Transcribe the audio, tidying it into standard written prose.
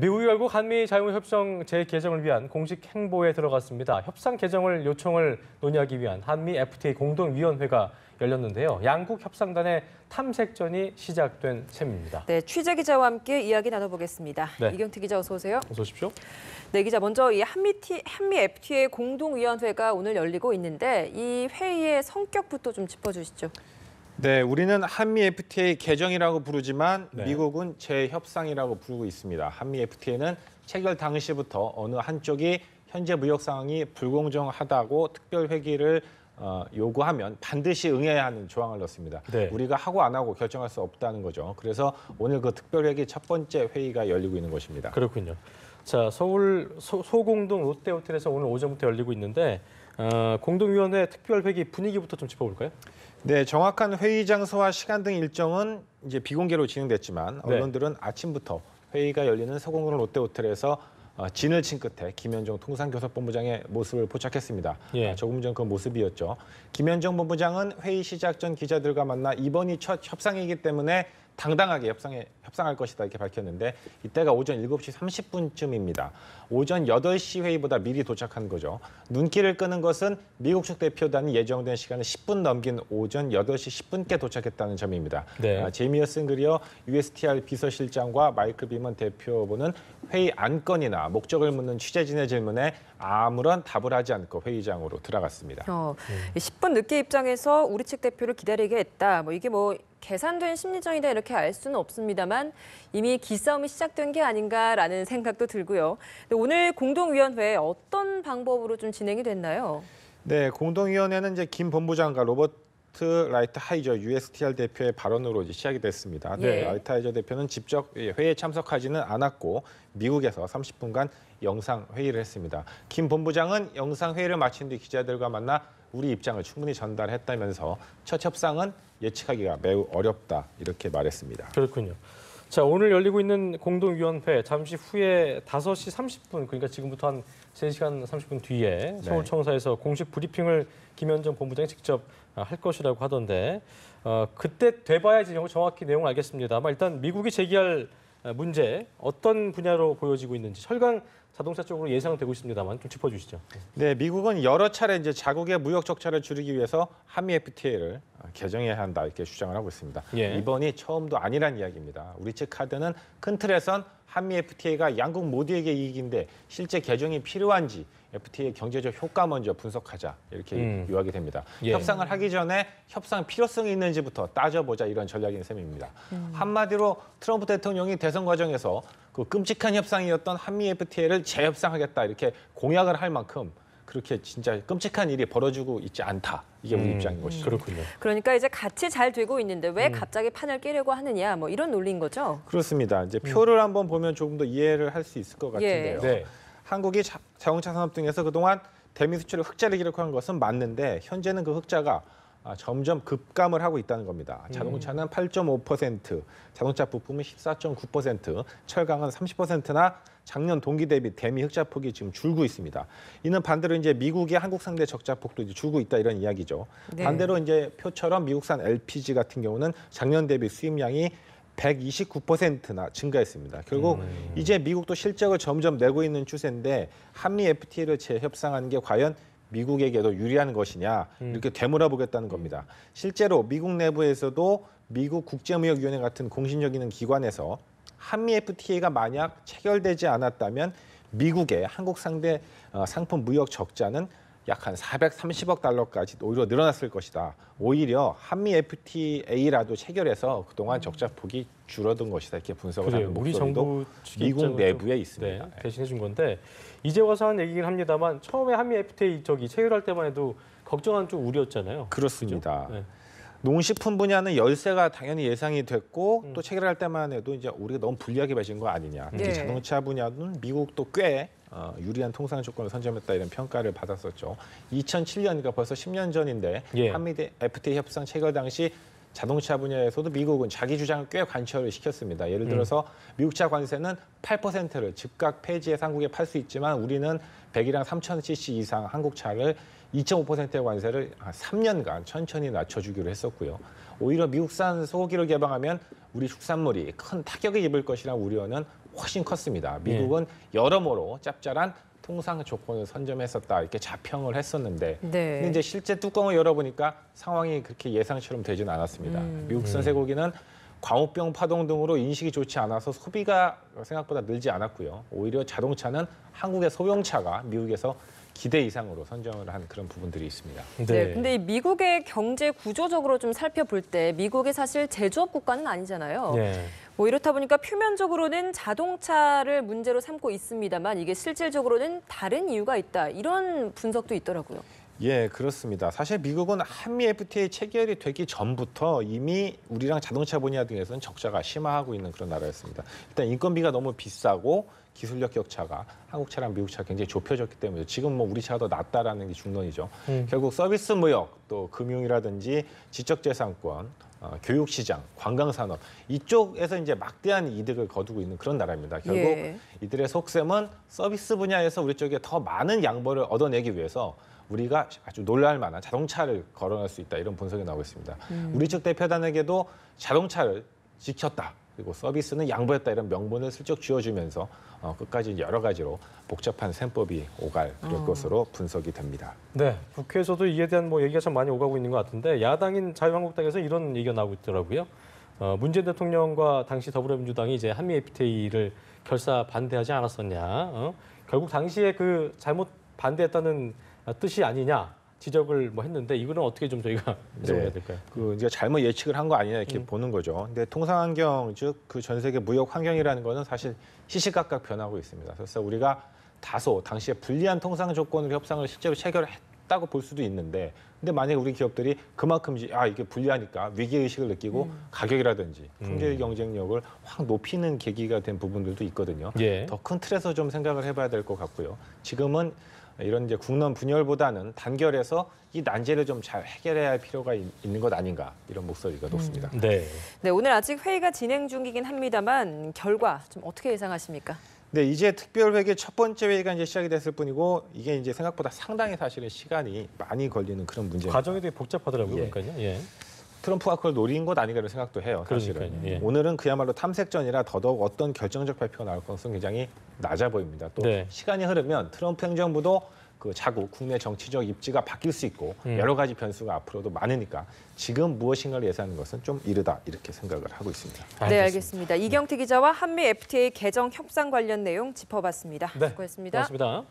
미국이 결국 한미 자유무역협정 재개정을 위한 공식 행보에 들어갔습니다. 협상 개정을 요청을 논의하기 위한 한미 FTA 공동위원회가 열렸는데요. 양국 협상단의 탐색전이 시작된 셈입니다. 네, 취재 기자와 함께 이야기 나눠보겠습니다. 네. 이경태 기자 어서 오세요. 어서 오십시오. 네, 기자 먼저 이 한미 FTA 공동위원회가 오늘 열리고 있는데 이 회의의 성격부터 좀 짚어주시죠. 네, 우리는 한미 FTA 개정이라고 부르지만 네. 미국은 재협상이라고 부르고 있습니다. 한미 FTA는 체결 당시부터 어느 한쪽이 현재 무역 상황이 불공정하다고 특별 회기를 요구하면 반드시 응해야 하는 조항을 넣습니다. 네. 우리가 하고 안 하고 결정할 수 없다는 거죠. 그래서 오늘 그 특별 회기 첫 번째 회의가 열리고 있는 것입니다. 그렇군요. 자, 서울 소공동 롯데호텔에서 오늘 오전부터 열리고 있는데 공동위원회 특별 회기 분위기부터 좀 짚어볼까요? 네, 정확한 회의 장소와 시간 등 일정은 이제 비공개로 진행됐지만 네. 언론들은 아침부터 회의가 열리는 서공동 롯데호텔에서 진을 친 끝에 김현정 통상교섭본부장의 모습을 포착했습니다. 예. 조금 전 그 모습이었죠. 김현정 본부장은 회의 시작 전 기자들과 만나 이번이 첫 협상이기 때문에 당당하게 협상할 것이다 이렇게 밝혔는데 이때가 오전 7시 30분쯤입니다. 오전 8시 회의보다 미리 도착한 거죠. 눈길을 끄는 것은 미국 측 대표단이 예정된 시간을 10분 넘긴 오전 8시 10분께 도착했다는 점입니다. 네. 제이미어슨 그리어 USTR 비서실장과 마이클 비먼 대표부는 회의 안건이나 목적을 묻는 취재진의 질문에 아무런 답을 하지 않고 회의장으로 들어갔습니다. 10분 늦게 입장해서 우리 측 대표를 기다리게 했다. 이게 계산된 심리전이다 이렇게 알 수는 없습니다만 이미 기싸움이 시작된 게 아닌가라는 생각도 들고요. 근데 오늘 공동위원회 어떤 방법으로 좀 진행이 됐나요? 네, 공동위원회는 이제 김 본부장과 로버트 라이트 하이저 USTR 대표의 발언으로 이제 시작이 됐습니다. 예. 라이트 하이저 대표는 직접 회의에 참석하지는 않았고 미국에서 30분간 영상 회의를 했습니다. 김 본부장은 영상 회의를 마친 뒤 기자들과 만나 우리 입장을 충분히 전달했다면서 첫 협상은 예측하기가 매우 어렵다 이렇게 말했습니다. 그렇군요. 자, 오늘 열리고 있는 공동위원회 잠시 후에 5시 30분, 그러니까 지금부터 한 3시간 30분 뒤에 서울청사에서 공식 브리핑을 김현정 본부장이 직접 할 것이라고 하던데 그때 돼봐야지 정확히 내용을 알겠습니다. 일단 미국이 제기할 문제 어떤 분야로 보여지고 있는지 철강 자동차 쪽으로 예상되고 있습니다만 좀 짚어주시죠. 네, 미국은 여러 차례 이제 자국의 무역 적자를 줄이기 위해서 한미 FTA를 개정해야 한다 이렇게 주장을 하고 있습니다. 예. 이번이 처음도 아니란 이야기입니다. 우리 측 카드는 큰 틀에선 한미 FTA가 양국 모두에게 이익인데 실제 개정이 필요한지 FTA 경제적 효과 먼저 분석하자 이렇게 요하게 됩니다. 예. 협상을 하기 전에 협상 필요성이 있는지부터 따져보자 이런 전략인 셈입니다. 한마디로 트럼프 대통령이 대선 과정에서 그 끔찍한 협상이었던 한미 FTA를 재협상하겠다 이렇게 공약을 할 만큼 그렇게 진짜 끔찍한 일이 벌어지고 있지 않다. 이게 우리 입장인 것이죠. 그렇군요. 그러니까 이제 같이 잘 되고 있는데 왜 갑자기 판을 깨려고 하느냐 이런 논리인 거죠? 그렇습니다. 이제 표를 한번 보면 조금 더 이해를 할 수 있을 것 같은데요. 네. 한국이 자동차 산업 등에서 그동안 대미 수출을 흑자를 기록한 것은 맞는데 현재는 그 흑자가 점점 급감을 하고 있다는 겁니다. 자동차는 8.5%, 자동차 부품은 14.9%, 철강은 30%나 작년 동기 대비 대미 흑자 폭이 지금 줄고 있습니다. 이는 반대로 이제 미국의 한국 상대 적자 폭도 이제 줄고 있다 이런 이야기죠. 네. 반대로 이제 표처럼 미국산 LPG 같은 경우는 작년 대비 수입량이 129%나 증가했습니다. 결국 이제 미국도 실적을 점점 내고 있는 추세인데 한미 FTA를 재협상하는 게 과연 미국에게도 유리한 것이냐 이렇게 되물어보겠다는 겁니다. 실제로 미국 내부에서도 미국 국제무역위원회 같은 공신력 있는 기관에서 한미 FTA가 만약 체결되지 않았다면 미국의 한국 상대 상품 무역 적자는 약 한 430억 달러까지 오히려 늘어났을 것이다. 오히려 한미 FTA라도 체결해서 그동안 적자 폭이 줄어든 것이다. 이렇게 분석을 하는 우리 목소리도 정부 측의 미국 입장을 내부에 좀, 있습니다. 대신해 준 건데 이제 와서 한 얘기긴 합니다만 처음에 한미 FTA 체결할 때만 해도 걱정한 좀 우려였잖아요. 그렇습니다. 그죠? 네. 농식품 분야는 열세가 당연히 예상이 됐고 또 체결할 때만 해도 이제 우리가 너무 불리하게 맺은 거 아니냐. 특히 자동차 분야는 미국도 꽤 유리한 통상 조건을 선점했다 이런 평가를 받았었죠. 2007년이니까 벌써 10년 전인데 한미 FTA 협상 체결 당시 자동차 분야에서도 미국은 자기 주장을 꽤 관철을 시켰습니다. 예를 들어서 미국차 관세는 8%를 즉각 폐지해서 한국에 팔 수 있지만 우리는 100이랑 3,000cc 이상 한국 차를 2.5%의 관세를 한 3년간 천천히 낮춰주기로 했었고요. 오히려 미국산 소고기를 개방하면 우리 축산물이 큰 타격을 입을 것이라는 우려는 훨씬 컸습니다. 미국은 여러모로 짭짤한 통상 조건을 선점했었다 이렇게 자평을 했었는데 근데 이제 실제 뚜껑을 열어보니까 상황이 그렇게 예상처럼 되지는 않았습니다. 미국산 쇠고기는 광우병 파동 등으로 인식이 좋지 않아서 소비가 생각보다 늘지 않았고요. 오히려 자동차는 한국의 소형차가 미국에서 기대 이상으로 선정을 한 그런 부분들이 있습니다. 네. 근데 이 미국의 경제 구조적으로 좀 살펴볼 때 미국이 사실 제조업 국가는 아니잖아요. 네. 뭐 이렇다 보니까 표면적으로는 자동차를 문제로 삼고 있습니다만 이게 실질적으로는 다른 이유가 있다. 이런 분석도 있더라고요. 예, 그렇습니다. 사실 미국은 한미 FTA 체결이 되기 전부터 이미 우리랑 자동차 분야 등에서는 적자가 심화하고 있는 그런 나라였습니다. 일단 인건비가 너무 비싸고 기술력 격차가 한국 차랑 미국 차가 굉장히 좁혀졌기 때문에 지금 뭐 우리 차가 더 낫다라는 게 중론이죠. 결국 서비스 무역, 또 금융이라든지 지적재산권, 교육시장, 관광산업 이쪽에서 이제 막대한 이득을 거두고 있는 그런 나라입니다. 결국 이들의 속셈은 서비스 분야에서 우리 쪽에 더 많은 양보를 얻어내기 위해서 우리가 아주 놀랄 만한 자동차를 거론할 수 있다 이런 분석이 나오고 있습니다. 우리 측 대표단에게도 자동차를 지켰다. 그리고 서비스는 양보했다 이런 명분을 슬쩍 쥐어주면서 끝까지 여러 가지로 복잡한 셈법이 오갈 그럴 것으로 분석이 됩니다. 네, 국회에서도 이에 대한 뭐 얘기가 참 많이 오가고 있는 것 같은데 야당인 자유한국당에서 이런 얘기가 나오고 있더라고요. 문재인 대통령과 당시 더불어민주당이 이제 한미 FTA를 결사 반대하지 않았었냐. 결국 당시에 그 잘못 반대했다는 뜻이 아니냐. 지적을 뭐 했는데 이거는 어떻게 좀 저희가 해석해야 될까요? 그 이제 잘못 예측을 한 거 아니냐 이렇게 보는 거죠. 근데 통상환경 즉 그 전 세계 무역 환경이라는 거는 사실 시시각각 변하고 있습니다. 그래서 우리가 다소 당시에 불리한 통상 조건으로 협상을 실제로 체결했다고 볼 수도 있는데, 근데 만약에 우리 기업들이 그만큼 이게 불리하니까 위기 의식을 느끼고 가격이라든지 품질 경쟁력을 확 높이는 계기가 된 부분들도 있거든요. 더 큰 틀에서 좀 생각을 해봐야 될 것 같고요. 지금은 이런 이제 국론 분열보다는 단결해서 이 난제를 좀 잘 해결해야 할 필요가 있는 것 아닌가 이런 목소리가 높습니다. 네, 오늘 아직 회의가 진행 중이긴 합니다만 결과 좀 어떻게 예상하십니까? 네, 이제 특별회계 첫 번째 회의가 이제 시작이 됐을 뿐이고 이게 이제 생각보다 상당히 사실은 시간이 많이 걸리는 그런 문제입니다. 과정이 되게 복잡하더라고요. 그러니까요. 트럼프가 그걸 노린 것 아닌가 이런 생각도 해요. 사실은. 오늘은 그야말로 탐색전이라 더더욱 어떤 결정적 발표가 나올 가능성이 굉장히 낮아 보입니다. 또 시간이 흐르면 트럼프 행정부도 그 자국 국내 정치적 입지가 바뀔 수 있고 여러 가지 변수가 앞으로도 많으니까 지금 무엇인가를 예상하는 것은 좀 이르다 이렇게 생각을 하고 있습니다. 네, 알겠습니다. 이경태 기자와 한미 FTA 개정 협상 관련 내용 짚어봤습니다. 네, 수고했습니다. 고맙습니다.